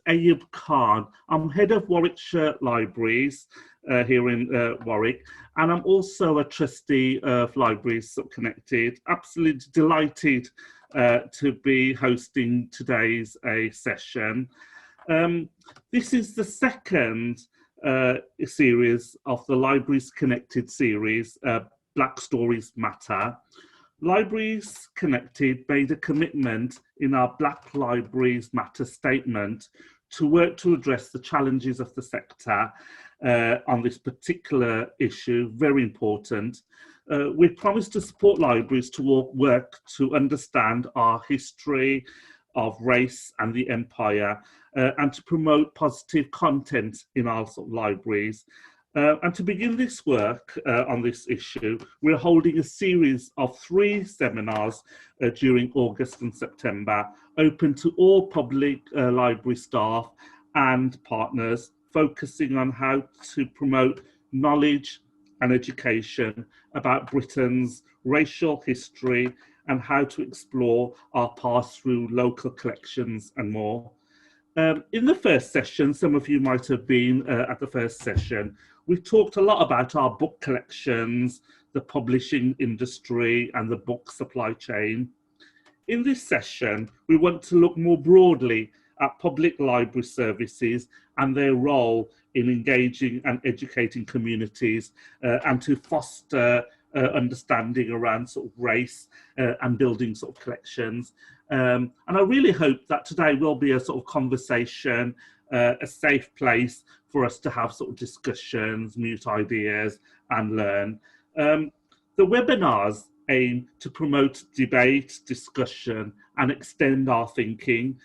Ayub Khan. I'm head of Warwickshire Libraries here in Warwick, and I'm also a trustee of Libraries Connected. Absolutely delighted to be hosting today's session. This is the second series of the Libraries Connected series, Black Stories Matter. Libraries Connected made a commitment in our Black Libraries Matter statement to work to address the challenges of the sector on this particular issue, very important. We promised to support libraries to work to understand our history of race and the empire, and to promote positive content in our libraries. And to begin this work on this issue, we're holding a series of 3 seminars during August and September, open to all public library staff and partners, focusing on how to promote knowledge and education about Britain's racial history and how to explore our past through local collections and more. In the first session, some of you might have been at the first session, we talked a lot about our book collections, the publishing industry and the book supply chain. In this session, we want to look more broadly at public library services and their role in engaging and educating communities and to foster understanding around sort of race and building sort of collections. And I really hope that today will be a sort of conversation, a safe place for us to have sort of discussions, mute ideas and learn. The webinars aim to promote debate, discussion and extend our thinking.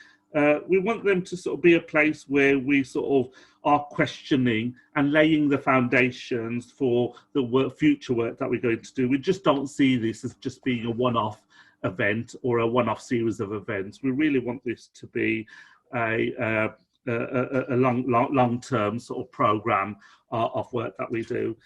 We want them to sort of be a place where we sort of are questioning and laying the foundations for the future work that we're going to do. We just don't see this as just being a one-off event or a one-off series of events. We really want this to be a long-term sort of program of work that we do.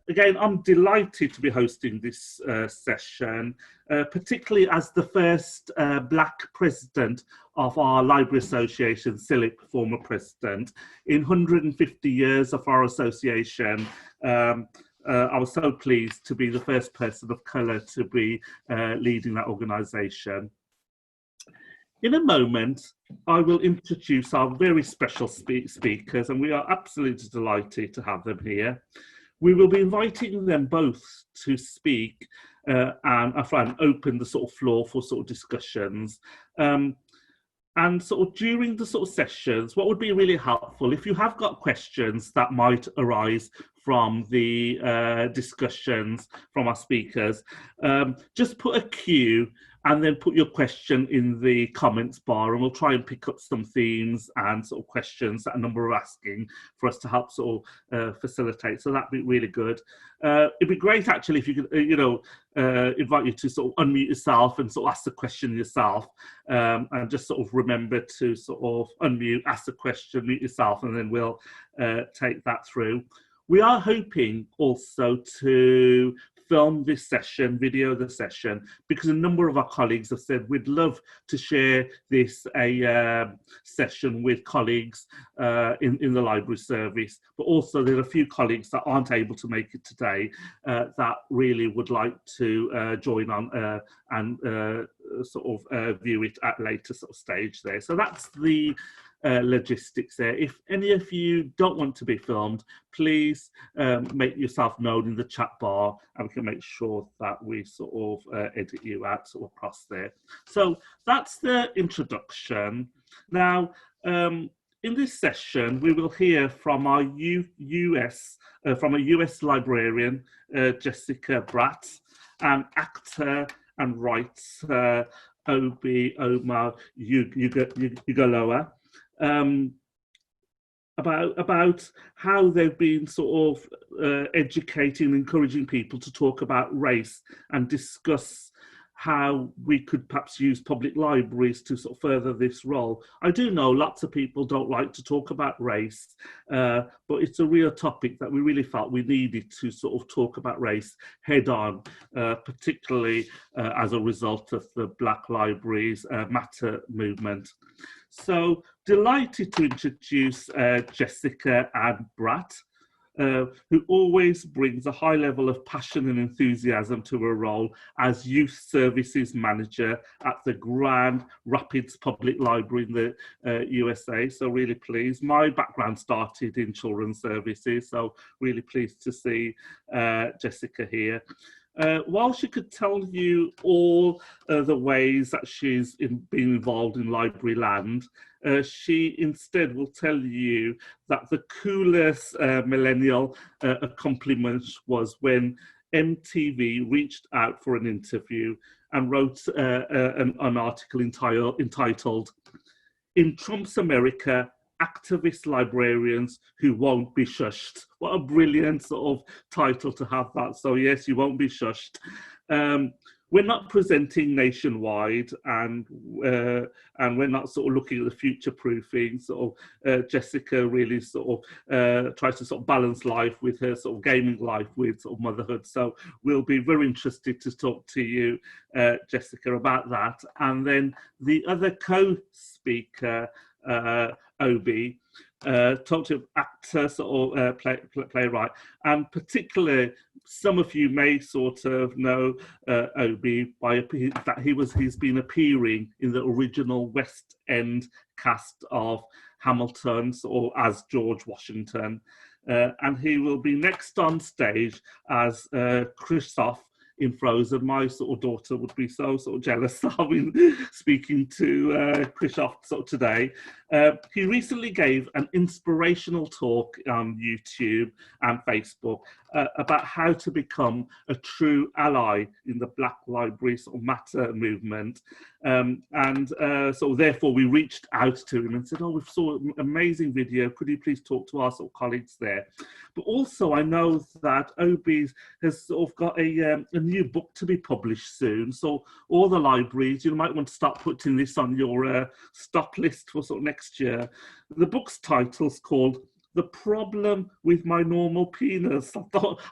Again, I'm delighted to be hosting this session, particularly as the first Black president of our Library Association, CILIP, former president. In 150 years of our association, I was so pleased to be the first person of colour to be leading that organisation. In a moment, I will introduce our very special speakers, and we are absolutely delighted to have them here. We will be inviting them both to speak and open the sort of floor for sort of discussions. And sort of during the sort of sessions, what would be really helpful, if you have got questions that might arise from the discussions from our speakers, just put a Q and then put your question in the comments bar, and we'll try and pick up some themes and sort of questions that a number are asking for us to help sort of facilitate. So that'd be really good. It'd be great actually if you could, invite you to sort of unmute yourself and sort of ask the question yourself, and just sort of remember to sort of unmute, ask the question, mute yourself, and then we'll take that through. We are hoping also to film this session, video the session, because a number of our colleagues have said we'd love to share this session with colleagues in the library service, but also there are a few colleagues that aren't able to make it today that really would like to join on and sort of view it at later sort of stage there. So that's the logistics there. If any of you don't want to be filmed, please make yourself known in the chat bar, and we can make sure that we sort of edit you out sort of across there. So that's the introduction. Now, in this session, we will hear from our US librarian, Jessica Bratt, and actor and writer, Obioma Ugoala, about how they've been sort of educating and encouraging people to talk about race and discuss how we could perhaps use public libraries to sort of further this role. I do know lots of people don't like to talk about race, but it's a real topic that we really felt we needed to sort of talk about race head on, particularly as a result of the Black Libraries Matter movement. So delighted to introduce Jessica Bratt, who always brings a high level of passion and enthusiasm to her role as Youth Services Manager at the Grand Rapids Public Library in the USA. So really pleased. My background started in children's services, so really pleased to see Jessica here. While she could tell you all the ways that she's been involved in library land, she instead will tell you that the coolest millennial accomplishment was when MTV reached out for an interview and wrote an article entitled "In Trump's America, Activist Librarians Who Won't Be Shushed." What a brilliant sort of title to have that. So yes, you won't be shushed. We're not presenting nationwide, and we're not sort of looking at the future proofing. Sort of Jessica really sort of tries to sort of balance life with her sort of gaming life with sort of motherhood. So we'll be very interested to talk to you, Jessica, about that. And then the other co-speaker, Obi, talked to actor or playwright, and particularly some of you may sort of know Obi by that he's been appearing in the original West End cast of Hamilton, or as George Washington, and he will be next on stage as Kristoff in Frozen. My sort of daughter would be so sort of jealous that I've been speaking to Kristoff sort of today. He recently gave an inspirational talk on YouTube and Facebook about how to become a true ally in the Black Lives Matter movement. So therefore we reached out to him and said, oh, we saw an amazing video. Could you please talk to our sort of colleagues there? But also I know that Obi has sort of got a new book to be published soon. So all the libraries, you might want to start putting this on your stock list for sort of next year. The book's title's called "The Problem with My Normal Penis."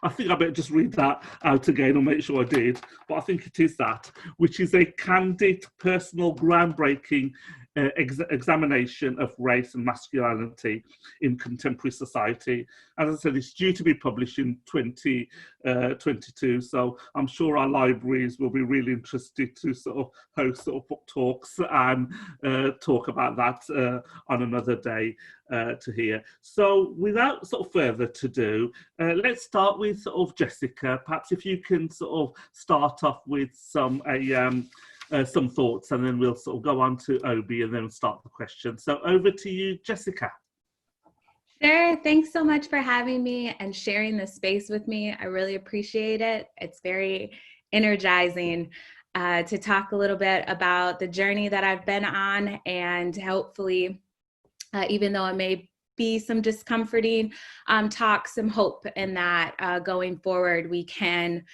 I think I better just read that out again and make sure I did, but I think it is that, which is a candid, personal, groundbreaking examination of race and masculinity in contemporary society. As I said, it's due to be published in 2022, so I'm sure our libraries will be really interested to sort of host sort of book talks and talk about that on another day to hear. So without sort of further to do, let's start with sort of Jessica. Perhaps if you can sort of start off with some thoughts, and then we'll sort of go on to Obi and then start the question. So over to you, Jessica. Sure. Thanks so much for having me and sharing this space with me. I really appreciate it. It's very energizing to talk a little bit about the journey that I've been on, and hopefully, even though it may be some discomforting talk, some hope in that going forward we can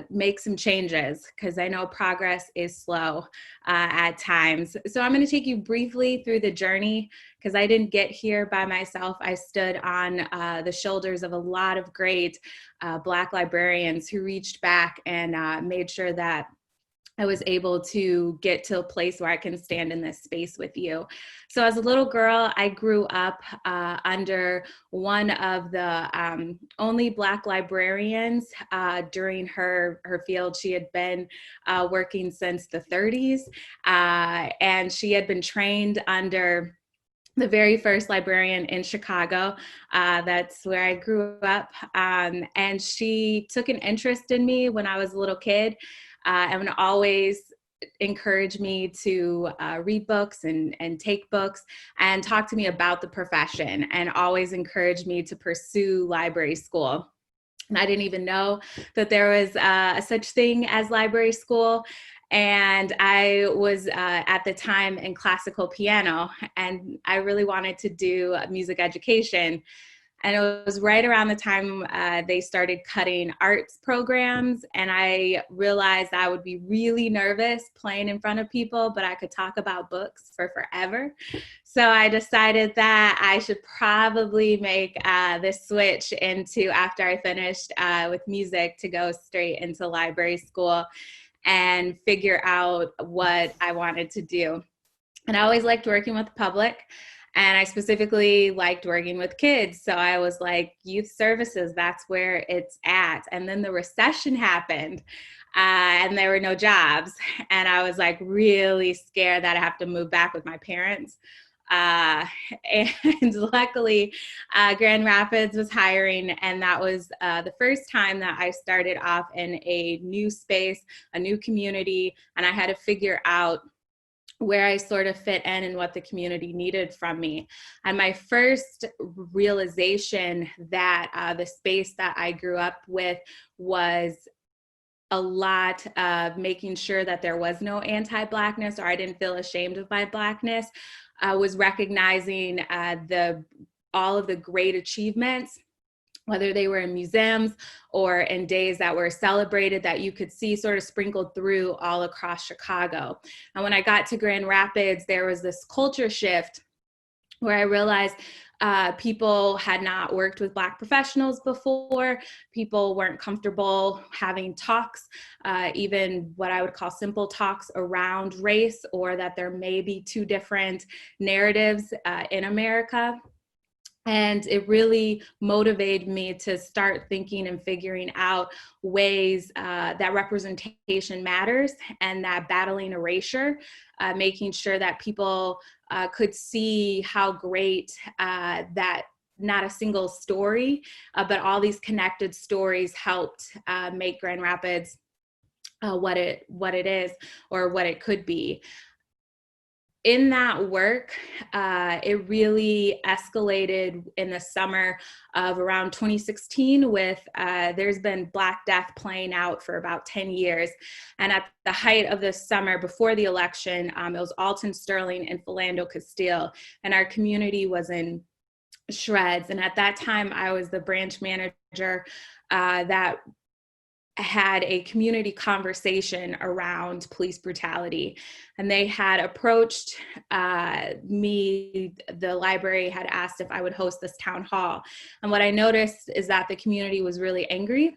make some changes, because I know progress is slow at times. So I'm going to take you briefly through the journey, because I didn't get here by myself. I stood on the shoulders of a lot of great Black librarians who reached back and made sure that I was able to get to a place where I can stand in this space with you. So as a little girl, I grew up under one of the only Black librarians during her field. She had been working since the 30s, and she had been trained under the very first librarian in Chicago. That's where I grew up. And she took an interest in me when I was a little kid. And always encourage me to read books and take books and talk to me about the profession, and always encourage me to pursue library school. And I didn't even know that there was such thing as library school. And I was at the time in classical piano, and I really wanted to do music education. And it was right around the time they started cutting arts programs, and I realized I would be really nervous playing in front of people, but I could talk about books for forever. So I decided that I should probably make this switch into, after I finished with music, to go straight into library school and figure out what I wanted to do. And I always liked working with the public. And I specifically liked working with kids. So I was like, youth services, that's where it's at. And then the recession happened and there were no jobs. And I was like really scared that I have to move back with my parents. And luckily, Grand Rapids was hiring. And that was the first time that I started off in a new space, a new community. And I had to figure out where I sort of fit in and what the community needed from me. And my first realization that the space that I grew up with was a lot of making sure that there was no anti-Blackness, or I didn't feel ashamed of my Blackness, was recognizing all of the great achievements, whether they were in museums or in days that were celebrated, that you could see sort of sprinkled through all across Chicago. And when I got to Grand Rapids, there was this culture shift where I realized people had not worked with Black professionals before. People weren't comfortable having talks, even what I would call simple talks around race, or that there may be two different narratives in America. And it really motivated me to start thinking and figuring out ways that representation matters, and that battling erasure, making sure that people could see how great that not a single story, but all these connected stories helped make Grand Rapids what it is, or what it could be. In that work, it really escalated in the summer of around 2016 with, there's been Black Death playing out for about 10 years. And at the height of this summer before the election, it was Alton Sterling and Philando Castile, and our community was in shreds. And at that time, I was the branch manager that had a community conversation around police brutality. And they had approached me, the library had asked if I would host this town hall. And what I noticed is that the community was really angry,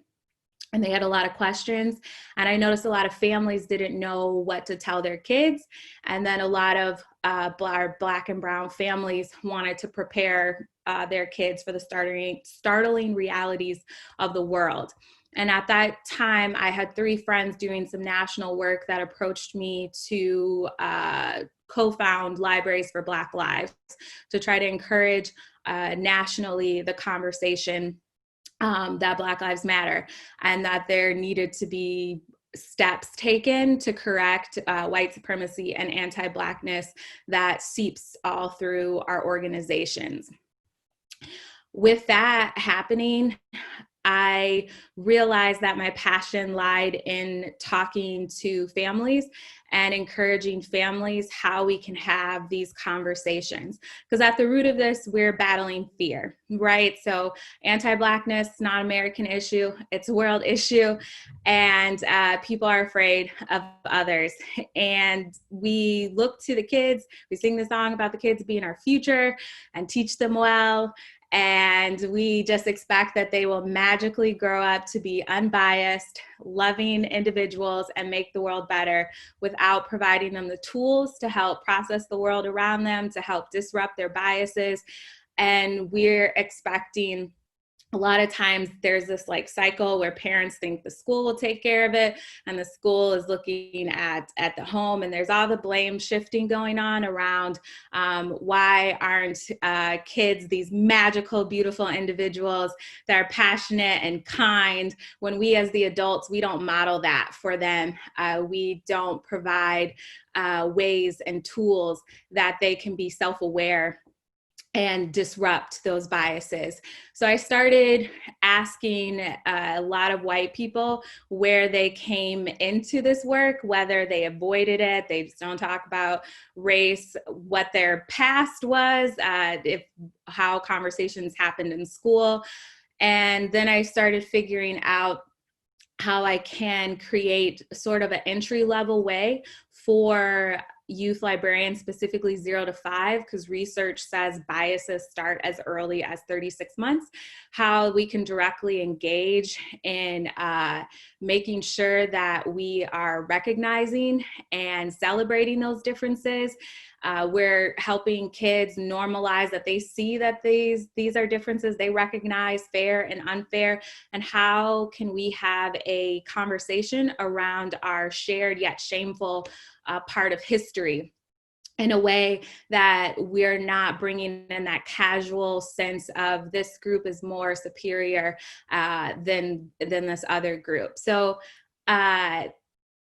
and they had a lot of questions. And I noticed a lot of families didn't know what to tell their kids. And then a lot of Black and brown families wanted to prepare their kids for the startling realities of the world. And at that time, I had 3 friends doing some national work that approached me to co-found Libraries for Black Lives, to try to encourage nationally the conversation that Black Lives Matter, and that there needed to be steps taken to correct white supremacy and anti-Blackness that seeps all through our organizations. With that happening, I realized that my passion lied in talking to families and encouraging families how we can have these conversations. Because at the root of this, we're battling fear, right? So anti-Blackness, not an American issue, it's a world issue. And people are afraid of others. And we look to the kids, we sing the song about the kids being our future and teach them well. And we just expect that they will magically grow up to be unbiased, loving individuals and make the world better, without providing them the tools to help process the world around them, to help disrupt their biases. And we're expecting, a lot of times there's this like cycle where parents think the school will take care of it, and the school is looking at the home, and there's all the blame shifting going on around why aren't kids these magical, beautiful individuals that are passionate and kind, when we as the adults, we don't model that for them. We don't provide ways and tools that they can be self-aware and disrupt those biases. So I started asking a lot of white people where they came into this work, whether they avoided it, they just don't talk about race, what their past was, how conversations happened in school. And then I started figuring out how I can create sort of an entry-level way for youth librarians, specifically 0 to 5, because research says biases start as early as 36 months, how we can directly engage in making sure that we are recognizing and celebrating those differences, We're helping kids normalize that they see that these are differences they recognize, fair and unfair, and how can we have a conversation around our shared yet shameful part of history in a way that we're not bringing in that casual sense of this group is more superior than this other group. So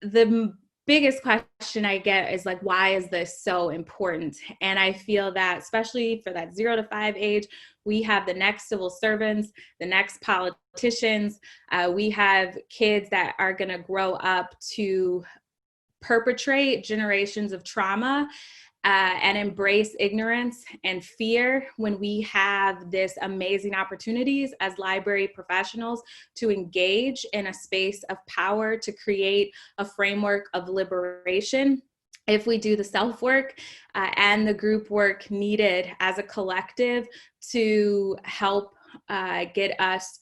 the biggest question I get is like, why is this so important? And I feel that especially for that 0 to 5 age, we have the next civil servants, the next politicians. We have kids that are going to grow up to perpetrate generations of trauma and embrace ignorance and fear, when we have this amazing opportunities as library professionals to engage in a space of power to create a framework of liberation. If we do the self-work and the group work needed as a collective to help get us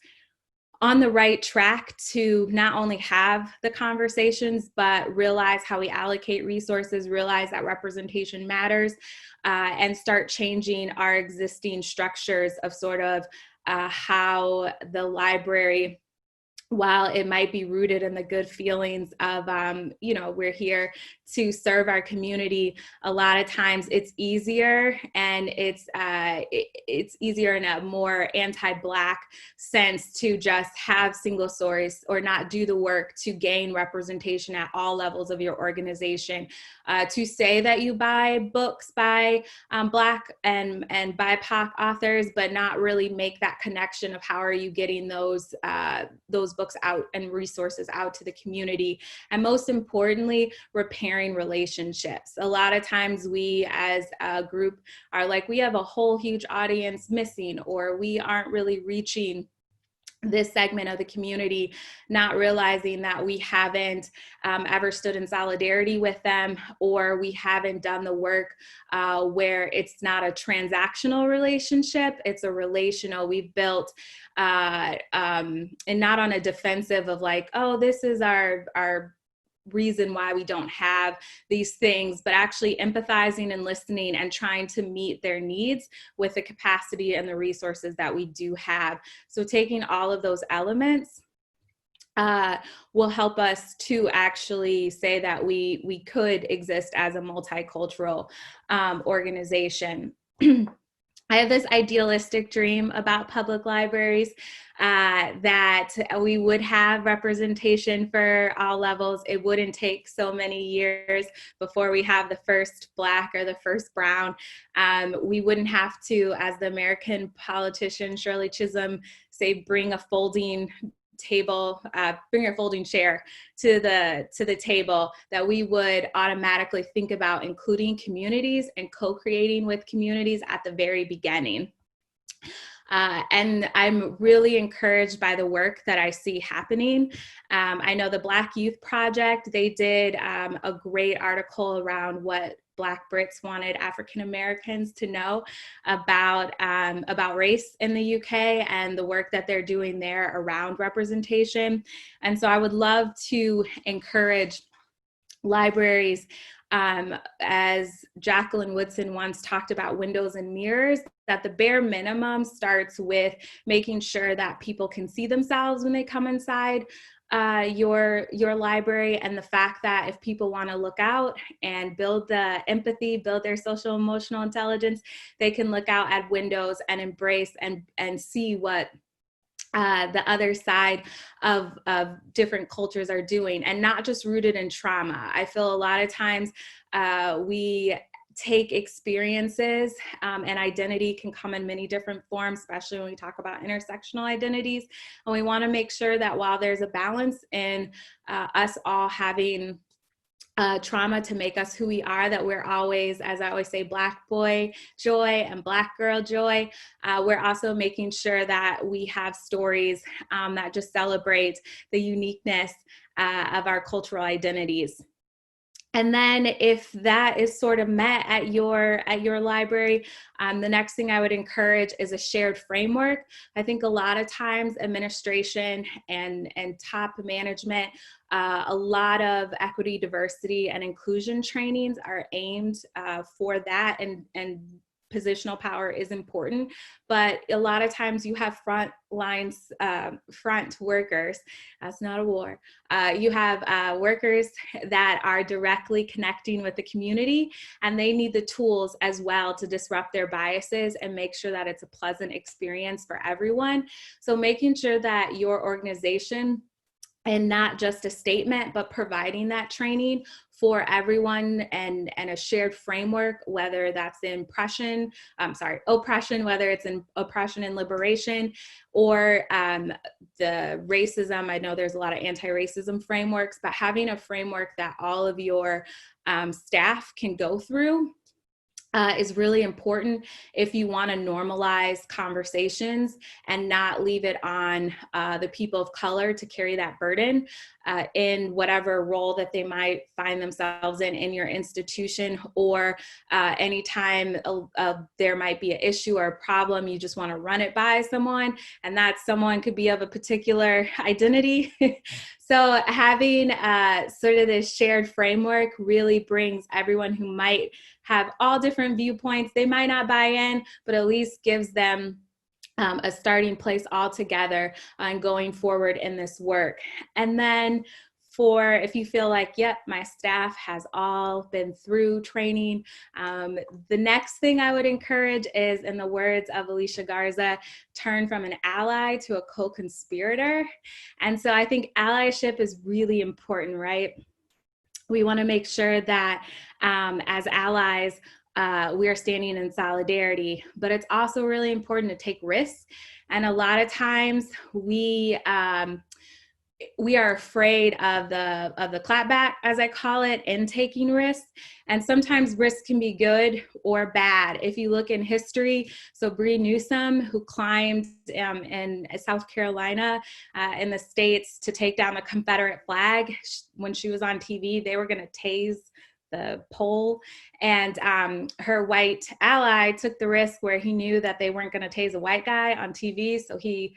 on the right track to not only have the conversations, but realize how we allocate resources, realize that representation matters, and start changing our existing structures of sort of how the library, while it might be rooted in the good feelings of, we're here to serve our community, a lot of times it's easier, and it's easier in a more anti-Black sense to just have single stories or not do the work to gain representation at all levels of your organization. To say that you buy books by Black and BIPOC authors, but not really make that connection of how are you getting those books out and resources out to the community. And most importantly, repairing relationships. A lot of times we as a group are like, we have a whole huge audience missing, or we aren't really reaching this segment of the community, not realizing that we haven't ever stood in solidarity with them, or we haven't done the work where it's not a transactional relationship, it's a relational. We've built and not on a defensive of like, oh, this is our reason why we don't have these things, but actually empathizing and listening and trying to meet their needs with the capacity and the resources that we do have. So taking all of those elements will help us to actually say that we could exist as a multicultural organization. I have this idealistic dream about public libraries, that we would have representation for all levels. It wouldn't take so many years before we have the first Black or the first brown. We wouldn't have to, as the American politician Shirley Chisholm say, bring a folding table, bring your folding chair to the table, that we would automatically think about including communities and co-creating with communities at the very beginning. And I'm really encouraged by the work that I see happening. I know the Black Youth Project, they did a great article around what Black Brits wanted African Americans to know about race in the UK and the work that they're doing there around representation. And so I would love to encourage libraries, as Jacqueline Woodson once talked about windows and mirrors, that the bare minimum starts with making sure that people can see themselves when they come inside your library, and the fact that if people want to look out and build the empathy, build their social emotional intelligence, they can look out at windows and embrace and see what the other side of different cultures are doing, and not just rooted in trauma. I feel a lot of times we take experiences, and identity can come in many different forms, especially when we talk about intersectional identities. And we want to make sure that while there's a balance in us all having trauma to make us who we are, that we're always, as I always say, Black boy joy and Black girl joy. We're also making sure that we have stories that just celebrate the uniqueness of our cultural identities. And then if that is sort of met at your library, the next thing I would encourage is a shared framework. I think a lot of times administration and top management, a lot of equity, diversity, and inclusion trainings are aimed for that, and positional power is important, but a lot of times you have front workers. That's not a war. You have workers that are directly connecting with the community, and they need the tools as well to disrupt their biases and make sure that it's a pleasant experience for everyone. So making sure that your organization, and not just a statement, but providing that training for everyone, and a shared framework, whether that's in oppression, whether it's in oppression and liberation, or the racism. I know there's a lot of anti-racism frameworks, but having a framework that all of your staff can go through is really important if you want to normalize conversations and not leave it on the people of color to carry that burden in whatever role that they might find themselves in your institution, or anytime there might be an issue or a problem, you just want to run it by someone, and that someone could be of a particular identity. So having sort of this shared framework really brings everyone who might have all different viewpoints, they might not buy in, but at least gives them a starting place all together and going forward in this work. And then if you feel like, yep, my staff has all been through training, the next thing I would encourage is, in the words of Alicia Garza, turn from an ally to a co-conspirator. And so I think allyship is really important, right? We want to make sure that as allies, we are standing in solidarity, but it's also really important to take risks. And a lot of times we are afraid of the clapback, as I call it, in taking risks. And sometimes risks can be good or bad. If you look in history, so Bree Newsom, who climbed in South Carolina in the States to take down the Confederate flag, when she was on TV, they were going to tase the pole, and her white ally took the risk where he knew that they weren't going to tase a white guy on TV, so he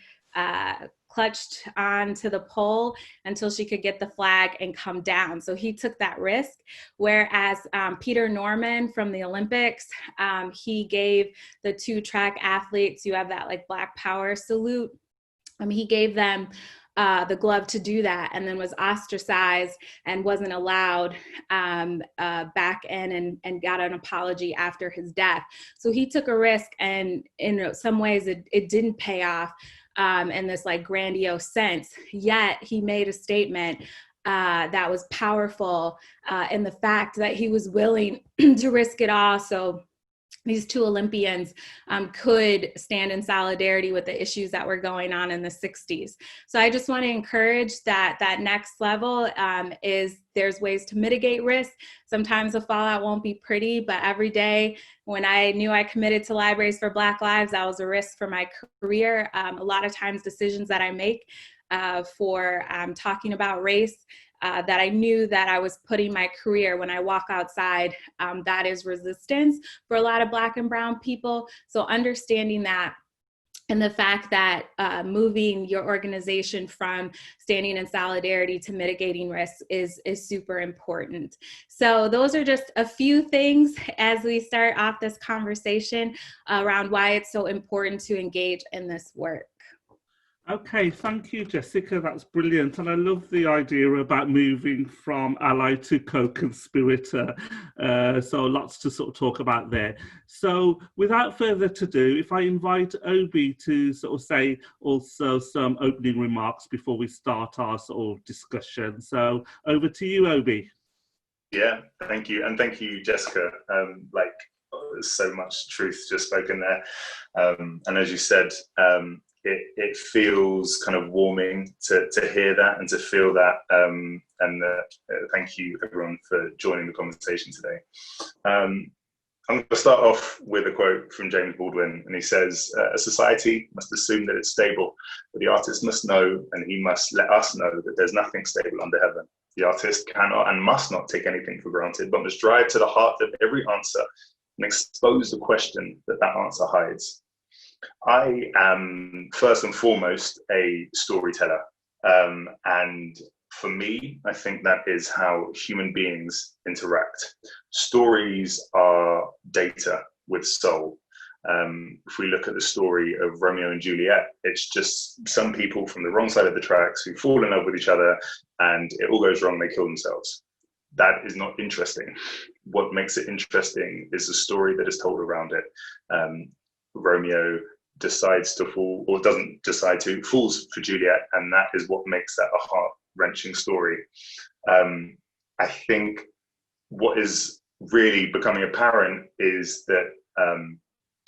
clutched onto the pole until she could get the flag and come down. So he took that risk. Whereas Peter Norman from the Olympics, he gave the 2 track athletes, you have that like Black Power salute. He gave them the glove to do that, and then was ostracized and wasn't allowed back in, and got an apology after his death. So he took a risk, and in some ways it didn't pay off in this like grandiose sense, yet he made a statement that was powerful in the fact that he was willing to risk it all. So these 2 Olympians could stand in solidarity with the issues that were going on in the 60s. So I just want to encourage that next level is there's ways to mitigate risk. Sometimes the fallout won't be pretty, but every day when I knew I committed to Libraries for Black Lives, that was a risk for my career. A lot of times decisions that I make for talking about race, that I knew that I was putting my career, when I walk outside, that is resistance for a lot of Black and Brown people. So understanding that, and the fact that moving your organization from standing in solidarity to mitigating risks is super important. So those are just a few things as we start off this conversation around why it's so important to engage in this work. Okay, thank you, Jessica. That's brilliant. And I love the idea about moving from ally to co-conspirator. So lots to sort of talk about there. So without further ado, if I invite Obi to sort of say also some opening remarks before we start our sort of discussion. So over to you, Obi. Yeah, thank you. And thank you, Jessica. There's so much truth just spoken there. And as you said, it feels kind of warming to hear that and to feel that. Thank you, everyone, for joining the conversation today. I'm going to start off with a quote from James Baldwin, and he says, "A society must assume that it's stable, but the artist must know, and he must let us know, that there's nothing stable under heaven. The artist cannot and must not take anything for granted, but must drive to the heart of every answer and expose the question that that answer hides. I am first and foremost a storyteller. And for me, I think that is how human beings interact. Stories are data with soul. If we look at the story of Romeo and Juliet, it's just some people from the wrong side of the tracks who fall in love with each other and it all goes wrong, they kill themselves. That is not interesting. What makes it interesting is the story that is told around it. Romeo decides to fall, or doesn't decide to, falls for Juliet, and that is what makes that a heart-wrenching story. I think what is really becoming apparent is that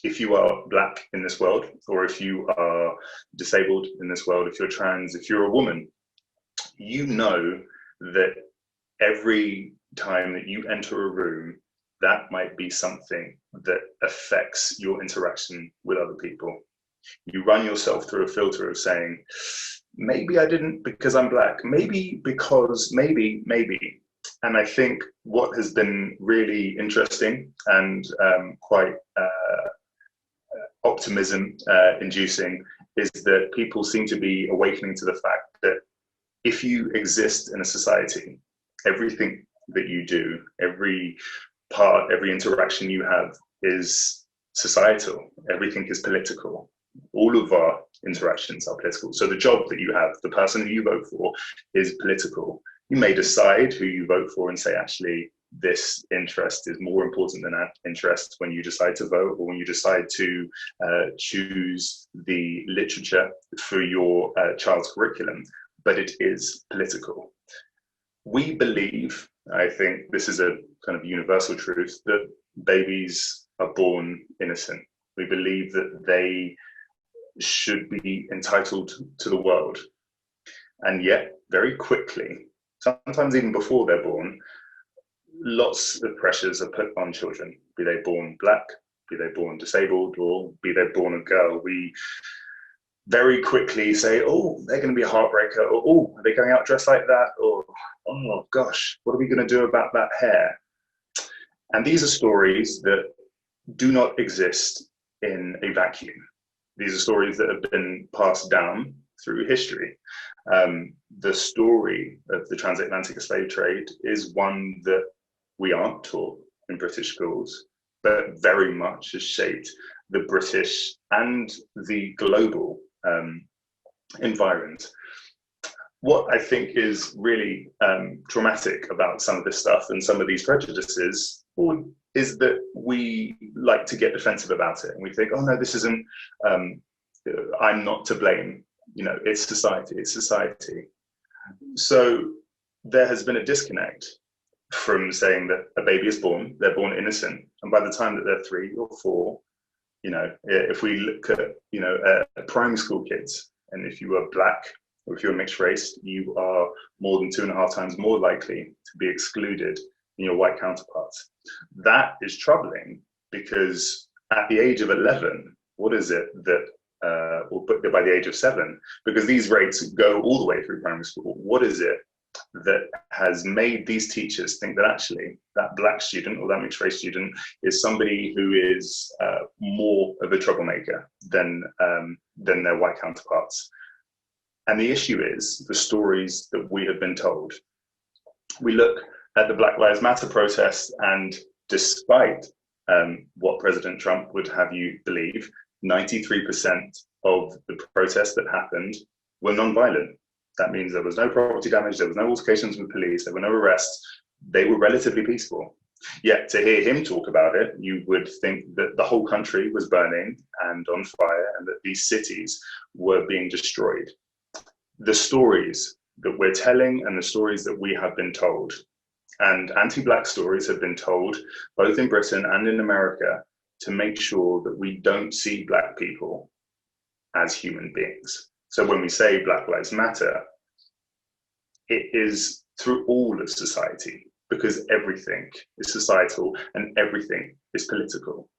if you are Black in this world, or if you are disabled in this world, if you're trans, if you're a woman, you know that every time that you enter a room, that might be something that affects your interaction with other people. You run yourself through a filter of saying, maybe I didn't because I'm Black, maybe because, maybe. And I think what has been really interesting and quite optimism inducing is that people seem to be awakening to the fact that if you exist in a society, everything that you do, every part, every interaction you have is societal. Everything is political. All of our interactions are political. So the job that you have, the person who you vote for, is political. You may decide who you vote for and say, actually, this interest is more important than that interest when you decide to vote, or when you decide to choose the literature for your child's curriculum, but it is political. We believe, I think this is a kind of universal truth, that babies are born innocent. We believe that they should be entitled to the world. And yet, very quickly, sometimes even before they're born, lots of pressures are put on children, be they born Black, be they born disabled, or be they born a girl. We very quickly say, oh, they're going to be a heartbreaker, or oh, are they going out dressed like that, or oh gosh, what are we going to do about that hair? And these are stories that do not exist in a vacuum. These are stories that have been passed down through history. The story of the transatlantic slave trade is one that we aren't taught in British schools, but very much has shaped the British and the global environment. What I think is really traumatic about some of this stuff and some of these prejudices is that we like to get defensive about it, and we think, oh no, this isn't, I'm not to blame, you know, it's society. So there has been a disconnect from saying that a baby is born, they're born innocent, and by the time that they're 3 or 4, you know, if we look at, you know, primary school kids, and if you are Black or if you're mixed race, you are more than 2.5 times more likely to be excluded than your white counterparts. That is troubling, because at the age of 11, what is it that, or by the age of 7, because these rates go all the way through primary school, what is it that has made these teachers think that actually that Black student or that mixed race student is somebody who is more of a troublemaker than their white counterparts? And the issue is the stories that we have been told. We look at the Black Lives Matter protests, and despite what President Trump would have you believe, 93% of the protests that happened were non-violent. That means there was no property damage, there was no altercations with police, there were no arrests. They were relatively peaceful. Yet to hear him talk about it, you would think that the whole country was burning and on fire, and that these cities were being destroyed. The stories that we're telling and the stories that we have been told, and anti-Black stories have been told both in Britain and in America, to make sure that we don't see Black people as human beings. So when we say Black Lives Matter, it is through all of society, because everything is societal and everything is political.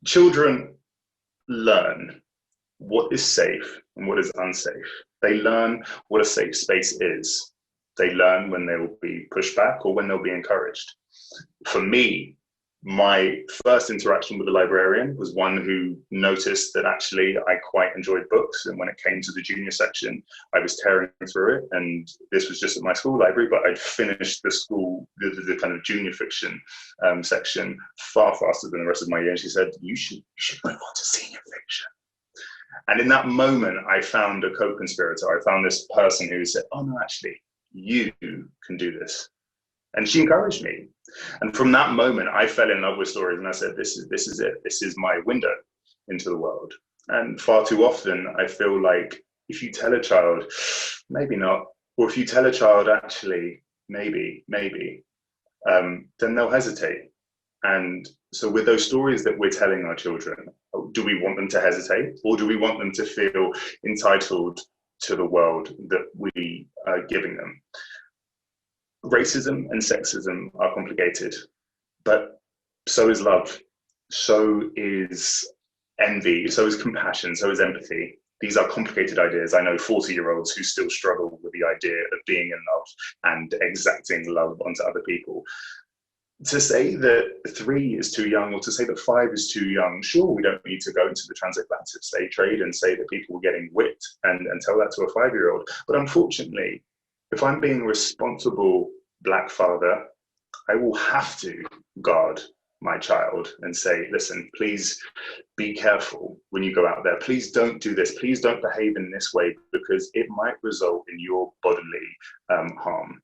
Children learn what is safe and what is unsafe. They learn what a safe space is. They learn when they will be pushed back or when they'll be encouraged. For me, my first interaction with a librarian was one who noticed that actually I quite enjoyed books, and when it came to the junior section, I was tearing through it. And this was just at my school library, but I'd finished the kind of junior fiction section far faster than the rest of my year. And she said, you should move on to senior fiction. And in that moment, I found a co-conspirator. I found this person who said, oh no, actually, you can do this. And she encouraged me. And from that moment, I fell in love with stories, and I said, this is it. This is my window into the world. And far too often, I feel like if you tell a child, maybe not, or if you tell a child, actually, maybe, then they'll hesitate. And so with those stories that we're telling our children, do we want them to hesitate, or do we want them to feel entitled to the world that we are giving them? Racism and sexism are complicated, but so is love, so is envy, so is compassion, so is empathy. These are complicated ideas. I know 40-year-olds who still struggle with the idea of being in love and exacting love onto other people. To say that 3 is too young, or to say that 5 is too young, sure, we don't need to go into the transatlantic slave trade and say that people were getting whipped and tell that to a 5-year-old. But unfortunately, if I'm being a responsible Black father, I will have to guard my child and say, listen, please be careful when you go out there. Please don't do this. Please don't behave in this way, because it might result in your bodily harm,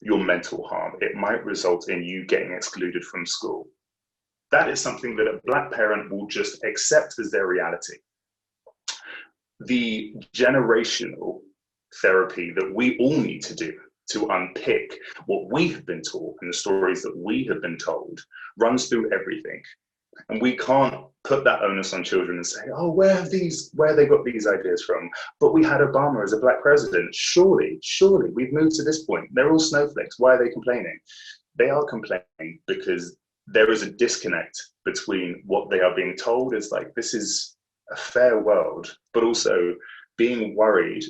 your mental harm. It might result in you getting excluded from school. That is something that a Black parent will just accept as their reality. The generational therapy that we all need to do to unpick what we have been taught and the stories that we have been told runs through everything. And we can't put that onus on children and say, oh, where have they got these ideas from? But we had Obama as a Black president. Surely, we've moved to this point. They're all snowflakes. Why are they complaining? They are complaining because there is a disconnect between what they are being told is like, this is a fair world, but also being worried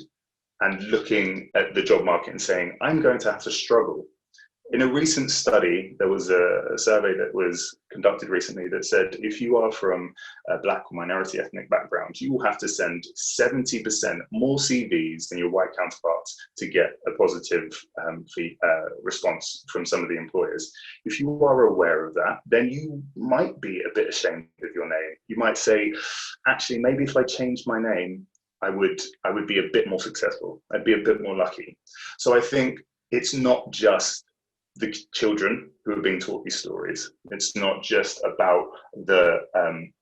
and looking at the job market and saying, I'm going to have to struggle. In a recent study, there was a survey that was conducted recently that said, if you are from a Black or minority ethnic background, you will have to send 70% more CVs than your white counterparts to get a positive response from some of the employers. If you are aware of that, then you might be a bit ashamed of your name. You might say, actually, maybe if I changed my name, I would be a bit more successful. I'd be a bit more lucky. So I think it's not just the children who are being taught these stories. It's not just about the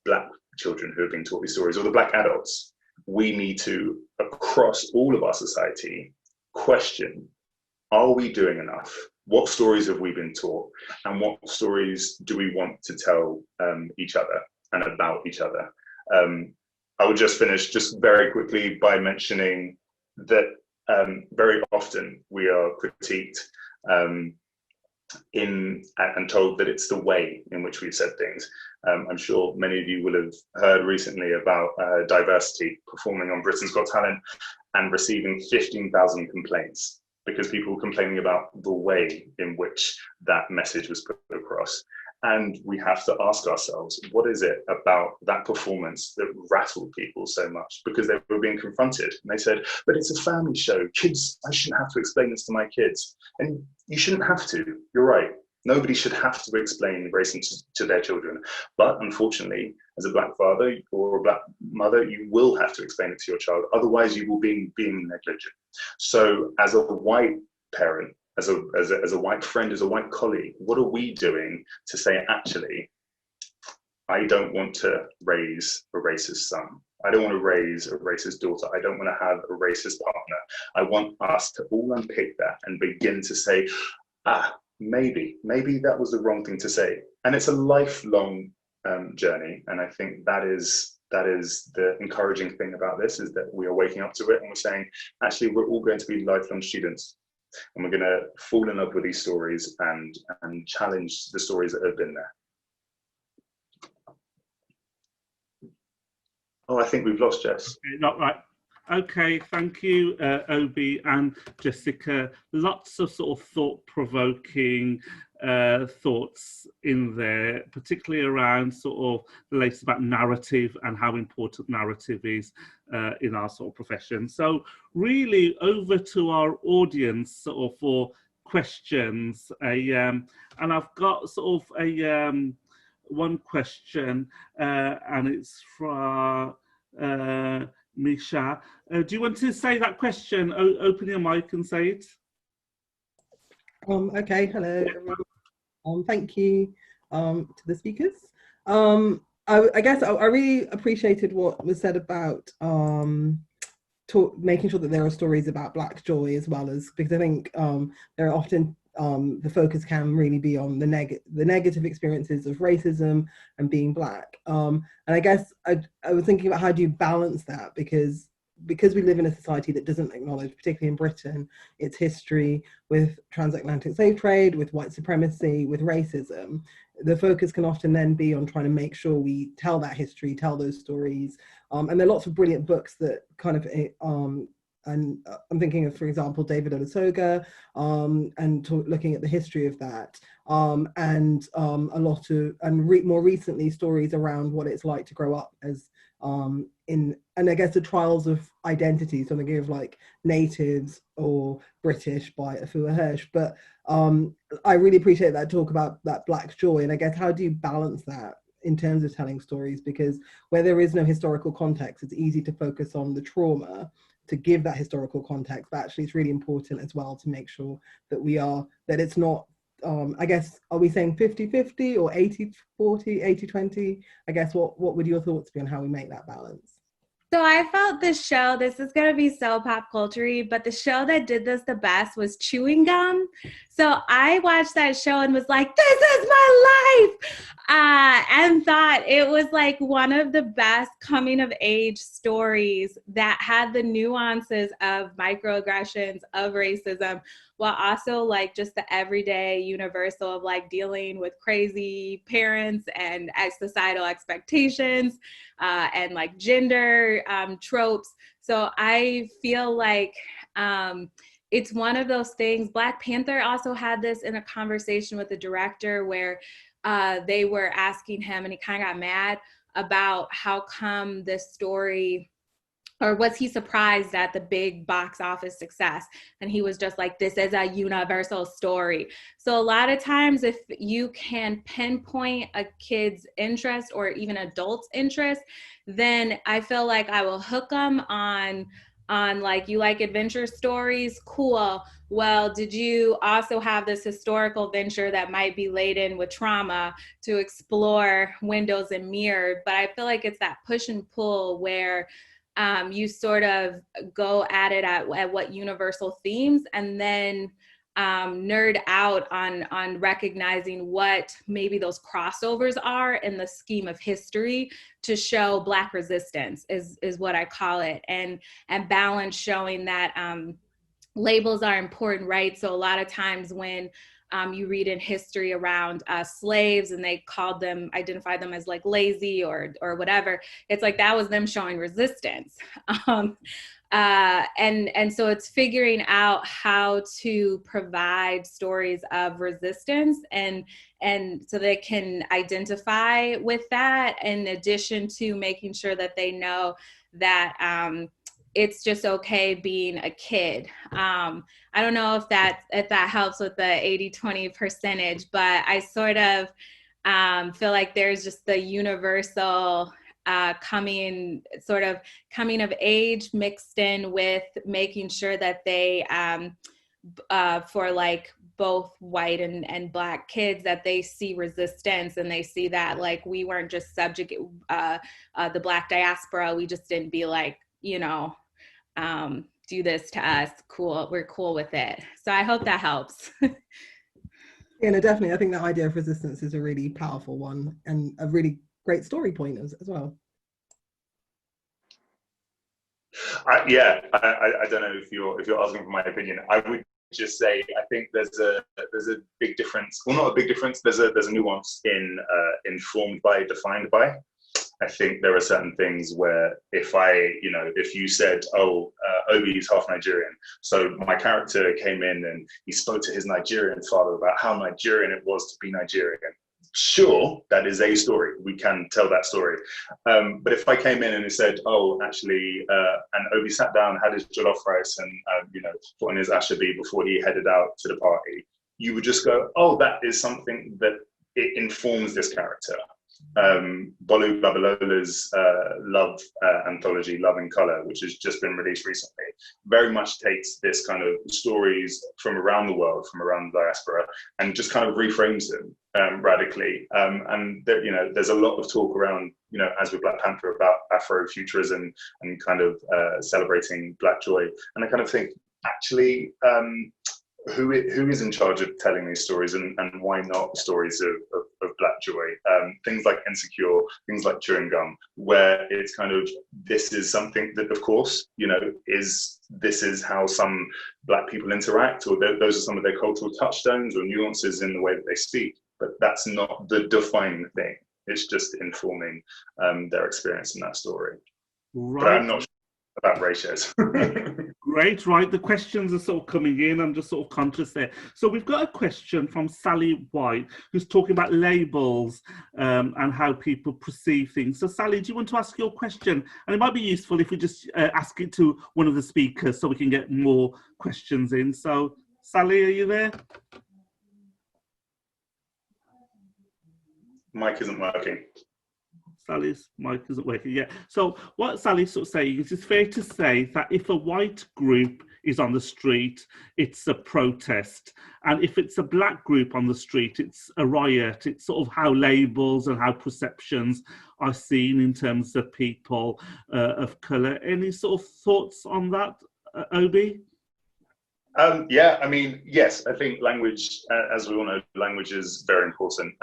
Black children who are being taught these stories, or the Black adults. We need to, across all of our society, question, are we doing enough? What stories have we been taught? And what stories do we want to tell each other and about each other? I would just finish just very quickly by mentioning that very often we are critiqued and told that it's the way in which we've said things. I'm sure many of you will have heard recently about diversity performing on Britain's Got Talent and receiving 15,000 complaints because people were complaining about the way in which that message was put across. And we have to ask ourselves, what is it about that performance that rattled people so much? Because they were being confronted and they said, but it's a family show. Kids, I shouldn't have to explain this to my kids. And you shouldn't have to, you're right. Nobody should have to explain racism to their children. But unfortunately, as a Black father or a Black mother, you will have to explain it to your child. Otherwise, you will be being negligent. So as a white parent, as a white friend, as a white colleague, what are we doing to say, actually, I don't want to raise a racist son. I don't want to raise a racist daughter. I don't want to have a racist partner. I want us to all unpick that and begin to say, maybe that was the wrong thing to say. And it's a lifelong journey. And I think that is the encouraging thing about this, is that we are waking up to it and we're saying, actually, we're all going to be lifelong students. And we're going to fall in love with these stories and challenge the stories that have been there. Oh, I think we've lost Jess. Not right. Okay, thank you, Obi and Jessica. Lots of sort of thought-provoking thoughts in there, particularly around sort of the latest about narrative and how important narrative is in our sort of profession. So really over to our audience sort of for questions. And I've got sort of a one question, and it's from Misha. Do you want to say that question? Open your mic and say it. Okay, hello everyone. Thank you to the speakers. I guess I really appreciated what was said about making sure that there are stories about Black joy as well, as because I think there are often the focus can really be on the negative experiences of racism and being Black. And I guess I was thinking about how do you balance that, because we live in a society that doesn't acknowledge, particularly in Britain, its history with transatlantic slave trade, with white supremacy, with racism. The focus can often then be on trying to make sure we tell that history, tell those stories. And there are lots of brilliant books that kind of, and I'm thinking of, for example, David Olusoga, and looking at the history of that, and a lot of, and more recently, stories around what it's like to grow up as and I guess the trials of identity, so I'm thinking of like Natives or British by Afua Hirsch. But I really appreciate that talk about that Black joy, and I guess how do you balance that in terms of telling stories, because where there is no historical context, it's easy to focus on the trauma to give that historical context, but actually it's really important as well to make sure that that it's not, I guess, are we saying 50-50 or 80-40, 80-20? I guess what would your thoughts be on how we make that balance? So I felt this show, this is going to be so pop culture-y, but the show that did this the best was Chewing Gum. So I watched that show and was like, this is my life, and thought it was like one of the best coming of age stories that had the nuances of microaggressions, of racism, while also like just the everyday universal of like dealing with crazy parents and societal expectations, and like gender tropes. So I feel like it's one of those things. Black Panther also had this in a conversation with the director where they were asking him, and he kind of got mad about how come this story, or was he surprised at the big box office success? And he was just like, this is a universal story. So a lot of times if you can pinpoint a kid's interest or even adult's interest, then I feel like I will hook them on like, you like adventure stories? Cool. Well, did you also have this historical venture that might be laden with trauma to explore windows and mirror? But I feel like it's that push and pull where you sort of go at it at what universal themes, and then nerd out on recognizing what maybe those crossovers are in the scheme of history to show Black resistance is what I call it, and balance showing that labels are important, right? So a lot of times when you read in history around slaves and they identified them as like lazy or whatever, it's like that was them showing resistance. And so it's figuring out how to provide stories of resistance and so they can identify with that, in addition to making sure that they know that it's just okay being a kid. I don't know if that helps with the 80-20 percentage, but I sort of feel like there's just the universal coming of age mixed in with making sure that they, for like both white and Black kids, that they see resistance and they see that like we weren't just subject, the Black diaspora, we just didn't be like, do this to us, cool, we're cool with it. So I hope that helps. Yeah, no, definitely. I think the idea of resistance is a really powerful one and a really great story point as well. I don't know if you're asking for my opinion. I would just say I think there's a big difference. Well, not a big difference. There's a nuance in informed by, defined by. I think there are certain things where if you said, oh, Obi is half Nigerian, so my character came in and he spoke to his Nigerian father about how Nigerian it was to be Nigerian. Sure, that is a story. We can tell that story. But if I came in and he said, oh, actually, and Obi sat down, had his jollof rice and, put on his ashabi before he headed out to the party, you would just go, oh, that is something that it informs this character. Bolu Babalola's love anthology, Love in Colour, which has just been released recently, very much takes this kind of stories from around the world, from around the diaspora, and just kind of reframes them radically. And there's a lot of talk around, as with Black Panther, about Afrofuturism and kind of celebrating Black joy. And I kind of think, actually, who is in charge of telling these stories, and why not stories of Black joy? Things like Insecure, things like Chewing Gum, where it's kind of, this is something that, of course, this is how some Black people interact, or those are some of their cultural touchstones or nuances in the way that they speak, but that's not the defining thing. It's just informing their experience in that story. Right. But I'm not sure about ratios. Great, right. The questions are sort of coming in. I'm just sort of conscious there. So we've got a question from Sally White, who's talking about labels and how people perceive things. So Sally, do you want to ask your question? And it might be useful if we just ask it to one of the speakers so we can get more questions in. So Sally, are you there? Mic isn't working. Sally's mic isn't working yet. So what Sally's sort of saying is, it's fair to say that if a white group is on the street, it's a protest. And if it's a Black group on the street, it's a riot. It's sort of how labels and how perceptions are seen in terms of people of colour. Any sort of thoughts on that, Obi? Yes, I think language, as we all know, language is very important.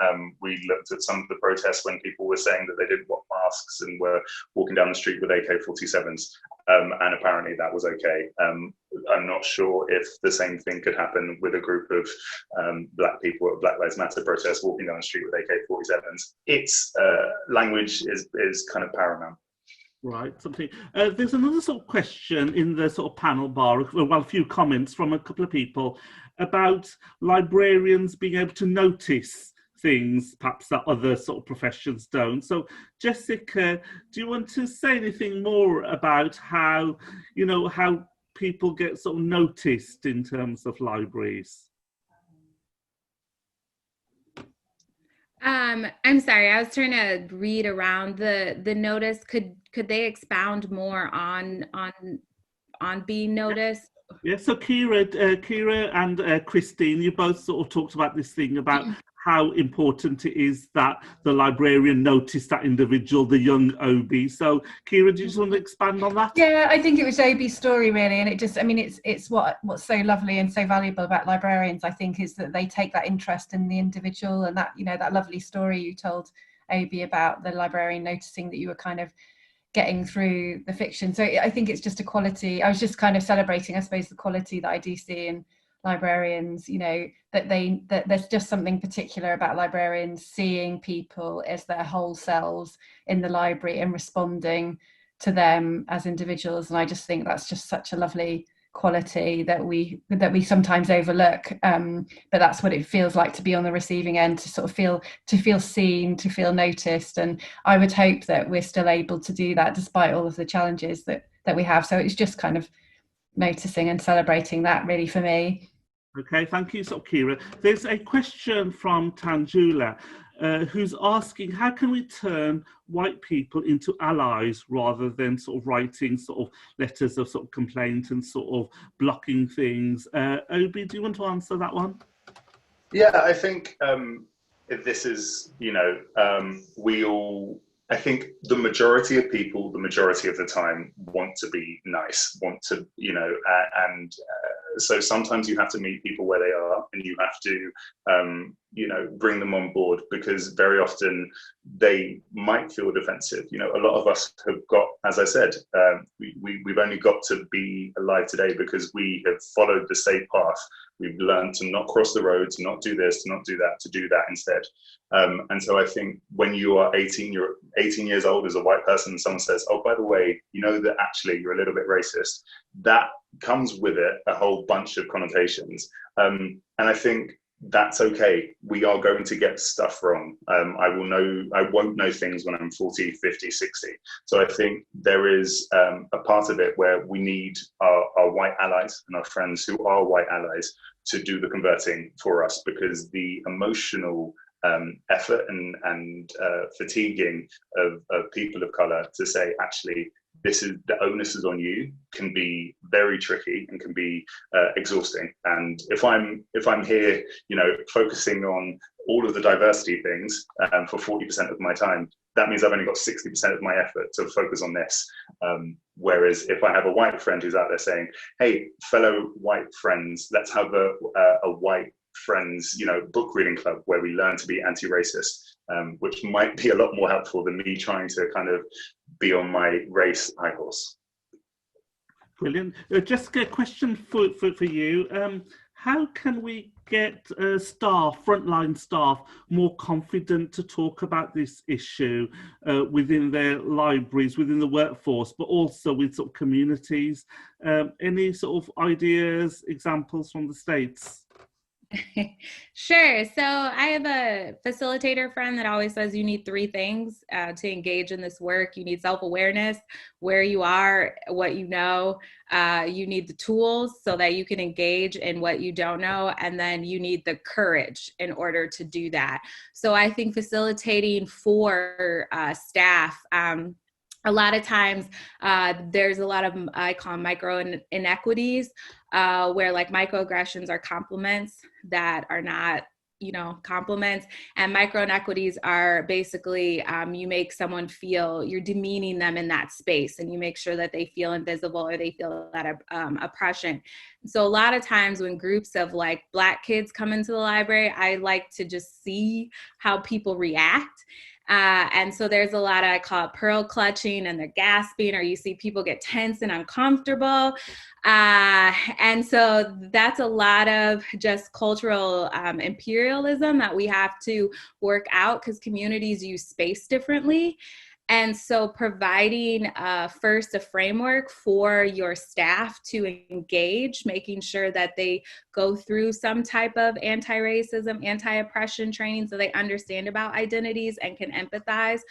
We looked at some of the protests when people were saying that they didn't want masks and were walking down the street with AK-47s, and apparently that was okay. I'm not sure if the same thing could happen with a group of Black people at Black Lives Matter protests walking down the street with AK-47s. It's language is kind of paramount. Right, something. There's another sort of question in the sort of panel bar, well, a few comments from a couple of people about librarians being able to notice things perhaps that other sort of professions don't. So Jessica, do you want to say anything more about how, how people get sort of noticed in terms of libraries? I'm sorry, I was trying to read around the notice. Could they expound more on being noticed? Yeah, so Ciara and Christine, you both sort of talked about this thing about how important it is that the librarian noticed that individual, the young Obi. So Ciara, do you just want to expand on that? Yeah, I think it was Obi's story really, and it just, it's what's so lovely and so valuable about librarians, I think, is that they take that interest in the individual, and that, that lovely story you told, Obi, about the librarian noticing that you were kind of getting through the fiction. So I think it's just a quality. I was just kind of celebrating, I suppose, the quality that I do see in librarians, that there's just something particular about librarians seeing people as their whole selves in the library and responding to them as individuals. And I just think that's just such a lovely quality that we sometimes overlook, but that's what it feels like to be on the receiving end, to sort of feel seen, to feel noticed. And I would hope that we're still able to do that despite all of the challenges that we have. So it's just kind of noticing and celebrating that really for me. Okay, thank you, so Ciara. There's a question from Tanjula, who's asking, how can we turn white people into allies rather than sort of writing sort of letters of sort of complaint and sort of blocking things? Obi, do you want to answer that one? Yeah, I think this is, I think the majority of people, the majority of the time, want to be nice, so sometimes you have to meet people where they are, and you have to, bring them on board, because very often they might feel defensive. A lot of us have got, as I said, we've only got to be alive today because we have followed the safe path We've learned to not cross the road, to not do this, to not do that, to do that instead. And so I think when you are 18, you're 18 years old as a white person, and someone says, oh, by the way, you know that actually you're a little bit racist, that comes with it a whole bunch of connotations. And I think that's okay. We are going to get stuff wrong. I won't know things when I'm 40, 50, 60. So I think there is a part of it where we need our white allies and our friends who are white allies to do the converting for us, because the emotional effort and fatiguing of people of color to say, actually, this is the onus is on you, can be very tricky and can be exhausting. And if I'm here, focusing on all of the diversity things for 40% of my time, that means I've only got 60% of my effort to focus on this. Whereas if I have a white friend who's out there saying, hey, fellow white friends, let's have a white friends, book reading club where we learn to be anti-racist, which might be a lot more helpful than me trying to kind of be on my race high horse. Brilliant. Jessica, a question for you. How can we get frontline staff, more confident to talk about this issue within their libraries, within the workforce, but also with sort of communities? Any sort of ideas, examples from the States? Sure. So I have a facilitator friend that always says you need three things to engage in this work. You need self-awareness, where you are, what you know. You need the tools so that you can engage in what you don't know. And then you need the courage in order to do that. So I think facilitating for staff, a lot of times there's a lot of, I call them micro inequities, where like microaggressions are compliments that are not, compliments, and micro inequities are basically you make someone feel, you're demeaning them in that space, and you make sure that they feel invisible or they feel that oppression. So a lot of times when groups of like Black kids come into the library, I like to just see how people react. And so there's a lot of, I call it pearl clutching, and they're gasping, or you see people get tense and uncomfortable. And so that's a lot of just cultural imperialism that we have to work out, because communities use space differently. And so providing first a framework for your staff to engage, making sure that they go through some type of anti-racism, anti-oppression training so they understand about identities and can empathize,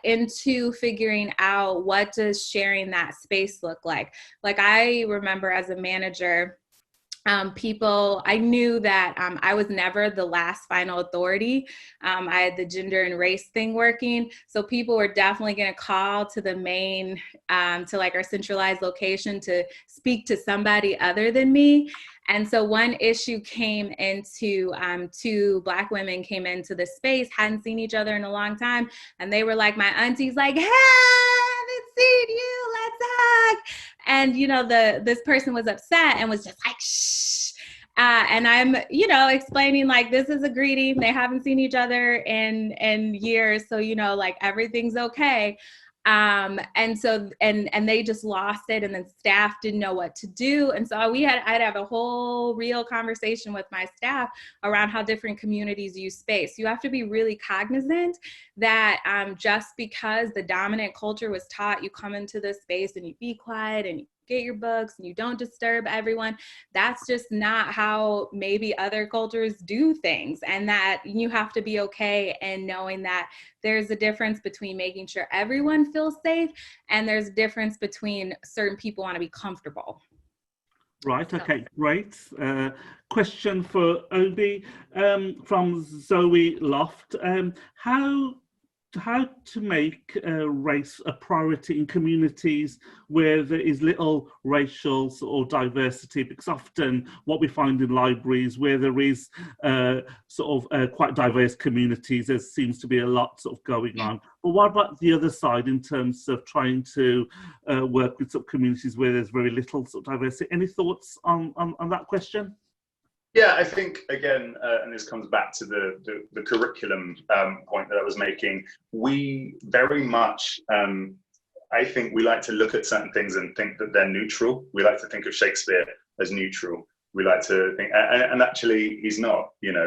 into figuring out what does sharing that space look like. Like I remember as a manager, I knew that I was never the last final authority. I had the gender and race thing working. So people were definitely going to call to the main, to like our centralized location to speak to somebody other than me. And so one issue came into, two Black women came into the space, hadn't seen each other in a long time. And they were like, my auntie's like, hey, I haven't seen you, let's hug. And, this person was upset and was just like, shh. And I'm, explaining like, this is a greeting. They haven't seen each other in years. So, like everything's okay. And so, and they just lost it, and then staff didn't know what to do. And so I'd have a whole real conversation with my staff around how different communities use space. You have to be really cognizant that just because the dominant culture was taught, you come into this space and you be quiet and you get your books and you don't disturb everyone, that's just not how maybe other cultures do things. And that you have to be okay and knowing that there's a difference between making sure everyone feels safe, and there's a difference between certain people want to be comfortable. Right, okay, great. Question for Obi from Zoe Loft. How to make race a priority in communities where there is little racial or diversity, because often what we find in libraries where there is quite diverse communities, there seems to be a lot sort of going on. But what about the other side in terms of trying to work with sort of communities where there's very little sort of diversity? Any thoughts on that question? Yeah, I think, again, and this comes back to the curriculum point that I was making, we very much, I think we like to look at certain things and think that they're neutral. We like to think of Shakespeare as neutral. we like to think, and actually he's not. You know,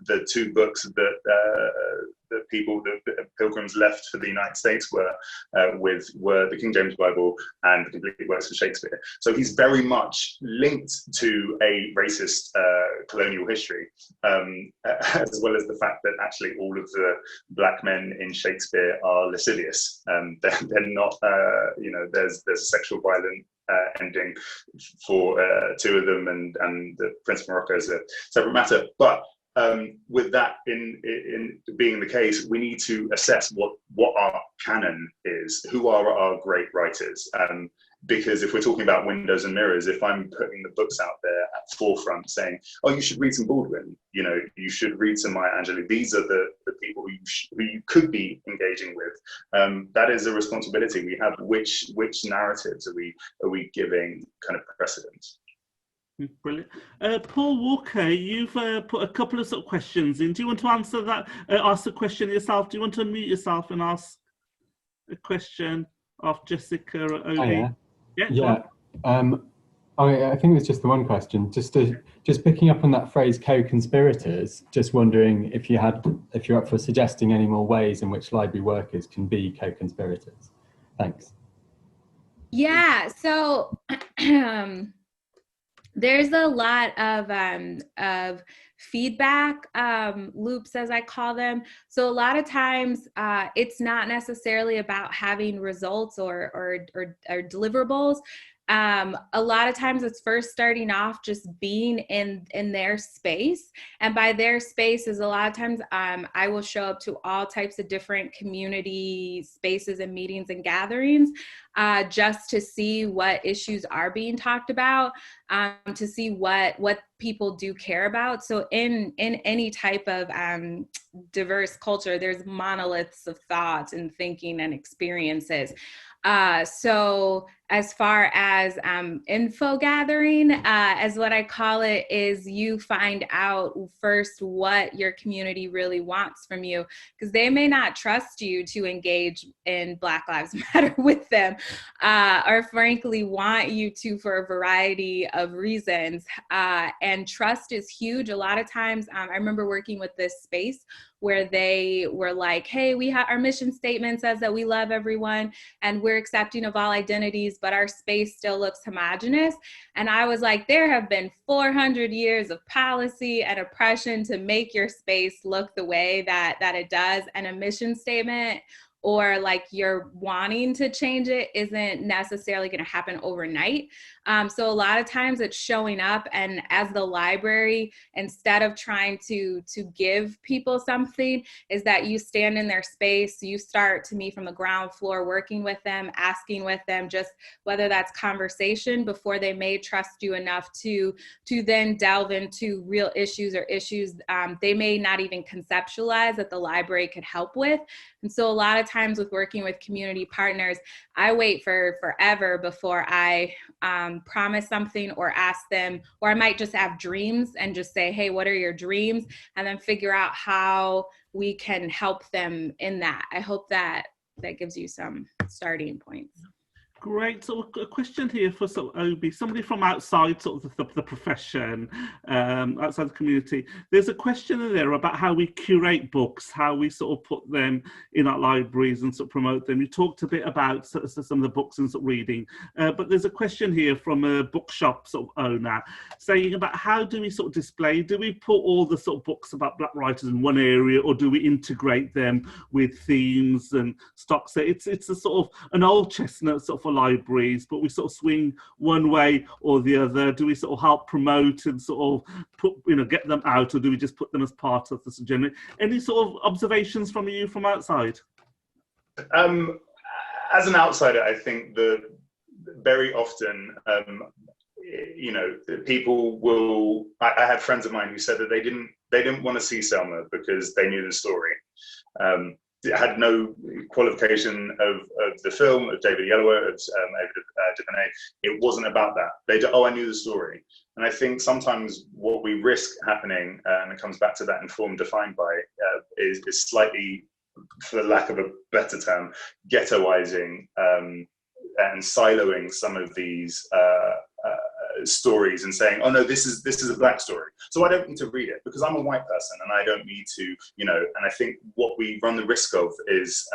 the two books that the pilgrims left for the United States were the King James Bible and the complete works of Shakespeare. So he's very much linked to a racist colonial history, as well as the fact that actually all of the black men in Shakespeare are lascivious. They're not, you know, there's a sexual violent ending for two of them, and the Prince of Morocco is a separate matter. But with that in being the case, we need to assess what our canon is. Who are our great writers? Because if we're talking about windows and mirrors, if I'm putting the books out there at forefront saying, oh, you should read some Baldwin, you know, you should read some Maya Angelou, these are the people who you could be engaging with. That is a responsibility we have. Which narratives are we giving kind of precedence? Brilliant. Paul Walker, you've put a couple of sort of questions in. Do you want to answer that? Ask the question yourself? Do you want to unmute yourself and ask a question of Jessica or Obi? Yeah. I think it was just the one question. Just picking up on that phrase, co-conspirators. Just wondering if you're up for suggesting any more ways in which library workers can be co-conspirators. Thanks. Yeah. So. There's a lot of feedback loops, as I call them. So a lot of times it's not necessarily about having results or deliverables. A lot of times it's first starting off just being in their space. And by their space is a lot of times I will show up to all types of different community spaces and meetings and gatherings just to see what issues are being talked about, to see what people do care about. So in any type of diverse culture, there's monoliths of thoughts and thinking and experiences. So as far as info gathering, as what I call it, is you find out first what your community really wants from you, because they may not trust you to engage in Black Lives Matter with them, or frankly want you to for a variety of reasons. And trust is huge. A lot of times, I remember working with this space where they were like, hey, our mission statement says that we love everyone and we're accepting of all identities, but our space still looks homogenous. And I was like, there have been 400 years of policy and oppression to make your space look the way that it does. And a mission statement or like you're wanting to change it isn't necessarily going to happen overnight. So a lot of times it's showing up, and as the library, instead of trying to give people something, is that you stand in their space, you start to meet from the ground floor, working with them, asking with them, just whether that's conversation before they may trust you enough to then delve into real issues or issues they may not even conceptualize that the library could help with. And so a lot of times with working with community partners, I wait for forever before I promise something or ask them, or I might just have dreams and just say, hey, what are your dreams? And then figure out how we can help them in that. I hope that gives you some starting points. Great. So a question here for sort of Obi, somebody from outside sort of the profession, outside the community. There's a question in there about how we curate books, how we sort of put them in our libraries and sort of promote them. You talked a bit about some of the books and sort of reading, but there's a question here from a bookshop sort of owner saying about how do we sort of display, do we put all the sort of books about Black writers in one area, or do we integrate them with themes and stocks? So it's a sort of an old chestnut sort of libraries, but we sort of swing one way or the other. Do we sort of help promote and sort of get them out, or do we just put them as part of the general? Any sort of observations from you from outside? As an outsider, I think that very often, people will. I had friends of mine who said that they didn't want to see Selma because they knew the story. It had no qualification of the film, of David Yellower, of DuVernay. It wasn't about that. I knew the story. And I think sometimes what we risk happening, and it comes back to that informed, defined by, is slightly, for the lack of a better term, ghettoizing and siloing some of these stories and saying, oh no, this is a black story, so I don't need to read it because I'm a white person and I don't need to, you know. And I think what we run the risk of is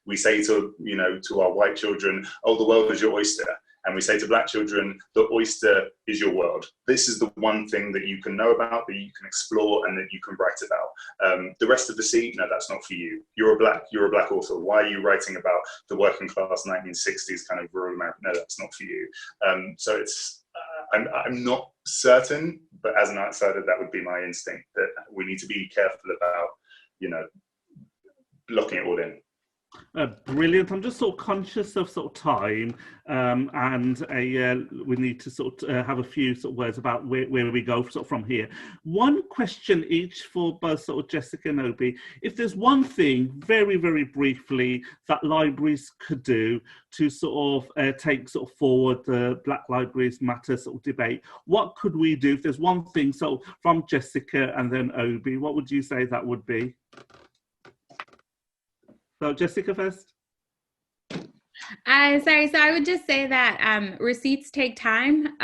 we say to, you know, to our white children, oh, the world is your oyster. And we say to black children, the oyster is your world. This is the one thing that you can know about, that you can explore, and that you can write about. The rest of the sea, no, that's not for you. You're a black author. Why are you writing about the working class 1960s kind of rural America? No, that's not for you. So it's, I'm not certain, but as an outsider, that would be my instinct, that we need to be careful about, you know, locking it all in. Brilliant. I'm just sort of conscious of sort of time, and we need to sort of have a few sort of words about where we go sort of from here. One question each for both sort of Jessica and Obi. If there's one thing, very, very briefly, that libraries could do to sort of take sort of forward the Black Libraries Matter sort of debate, what could we do? If there's one thing, so from Jessica and then Obi, what would you say that would be? So Jessica first. Sorry, so I would just say that receipts take time.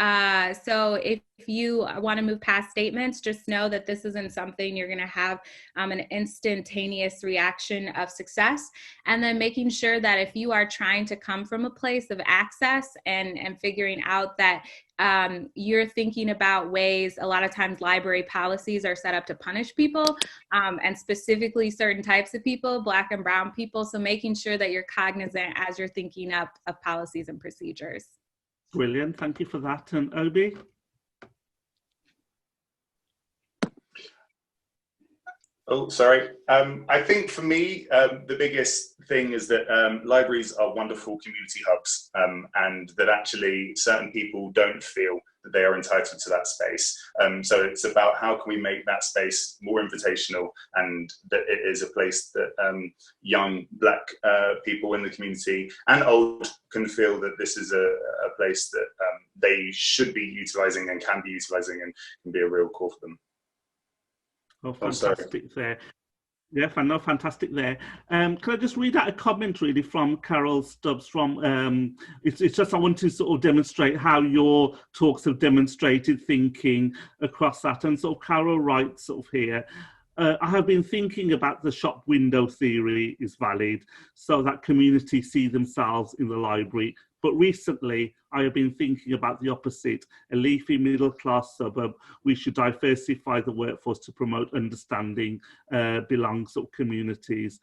So if you want to move past statements, just know that this isn't something you're going to have an instantaneous reaction of success. And then making sure that if you are trying to come from a place of access and figuring out that you're thinking about ways, a lot of times library policies are set up to punish people, and specifically certain types of people, Black and brown people. So making sure that you're cognizant as you're thinking up of policies and procedures. Brilliant, thank you for that. And Obi? Oh, sorry. I think for me, the biggest thing is that libraries are wonderful community hubs, and that actually certain people don't feel that they are entitled to that space. So it's about how can we make that space more invitational, and that it is a place that young Black people in the community and old can feel that this is a place that they should be utilising and can be utilising, and can be a real core for them. Oh, fantastic there. Yeah, fantastic there. Can I just read out a comment really from Carol Stubbs from, it's just I want to sort of demonstrate how your talks have demonstrated thinking across that. And so Carol writes sort of here, I have been thinking about the shop window theory is valid so that communities see themselves in the library. But recently, I have been thinking about the opposite, a leafy middle-class suburb. We should diversify the workforce to promote understanding belongs sort of communities,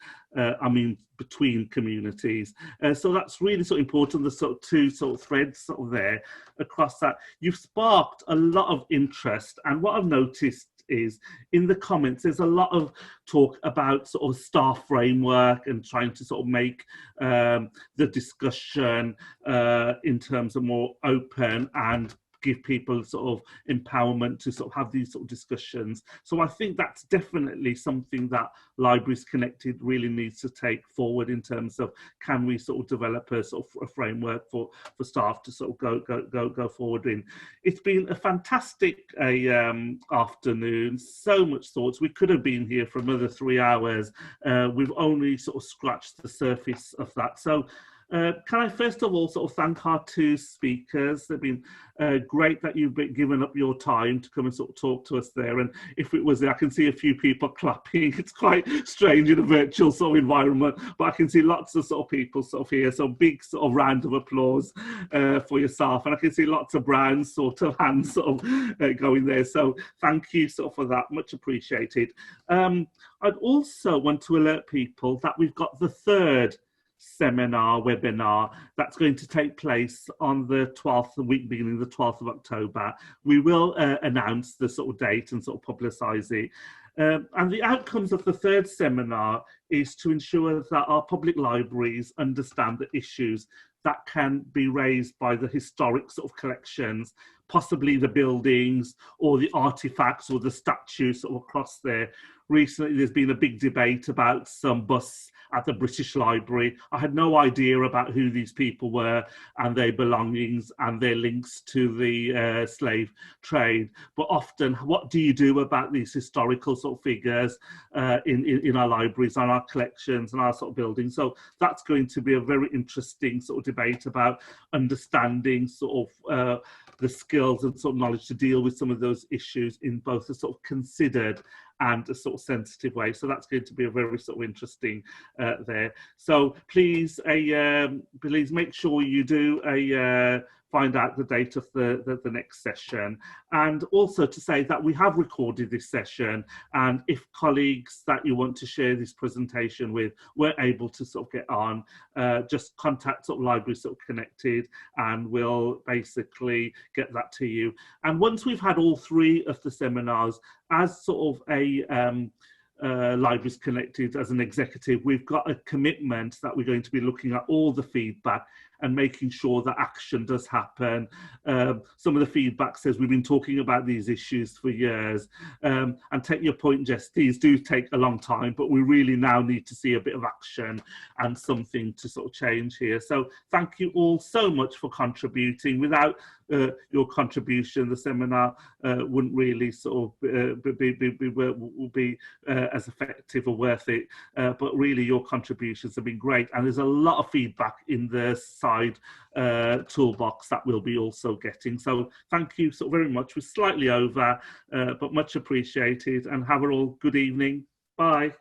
between communities. So that's really sort of important, the sort of two sort of threads sort of there across that. You've sparked a lot of interest, and what I've noticed is in the comments there's a lot of talk about sort of staff framework and trying to sort of make the discussion in terms of more open and give people sort of empowerment to sort of have these sort of discussions. So I think that's definitely something that Libraries Connected really needs to take forward in terms of, can we sort of develop a sort of a framework for staff to sort of go forward in. It's been a fantastic afternoon, so much thoughts. We could have been here for another 3 hours. We've only sort of scratched the surface of that. So can I first of all sort of thank our two speakers? They've been great that you've been given up your time to come and sort of talk to us there. And if it was, I can see a few people clapping. It's quite strange in a virtual sort of environment, but I can see lots of sort of people sort of here. So big sort of round of applause for yourself. And I can see lots of brown sort of hands sort of going there. So thank you sort of for that, much appreciated. I'd also want to alert people that we've got the third webinar that's going to take place on the 12th, the week beginning the 12th of October. We will announce the sort of date and sort of publicise it. And the outcomes of the third seminar is to ensure that our public libraries understand the issues that can be raised by the historic sort of collections, possibly the buildings or the artifacts or the statues sort of across there. Recently, there's been a big debate about some busts at the British Library. I had no idea about who these people were and their belongings and their links to the slave trade. But often, what do you do about these historical sort of figures in our libraries and our collections and our sort of buildings? So that's going to be a very interesting sort of debate about understanding sort of the skills and sort of knowledge to deal with some of those issues in both a sort of considered and a sort of sensitive way. So that's going to be a very sort of interesting there. So please make sure you do find out the date of the next session. And also to say that we have recorded this session, and if colleagues that you want to share this presentation with weren't able to sort of get on, just contact sort of Library sort of Connected and we'll basically get that to you. And once we've had all 3 of the seminars, as sort of a Libraries Connected as an executive, we've got a commitment that we're going to be looking at all the feedback and making sure that action does happen. Some of the feedback says we've been talking about these issues for years. And take your point, Jess, these do take a long time, but we really now need to see a bit of action and something to sort of change here. So thank you all so much for contributing. Without your contribution, the seminar wouldn't really sort of be as effective or worth it. But really your contributions have been great. And there's a lot of feedback in the side toolbox that we'll be also getting. So thank you so very much. We're slightly over, but much appreciated, and have a all good evening. Bye.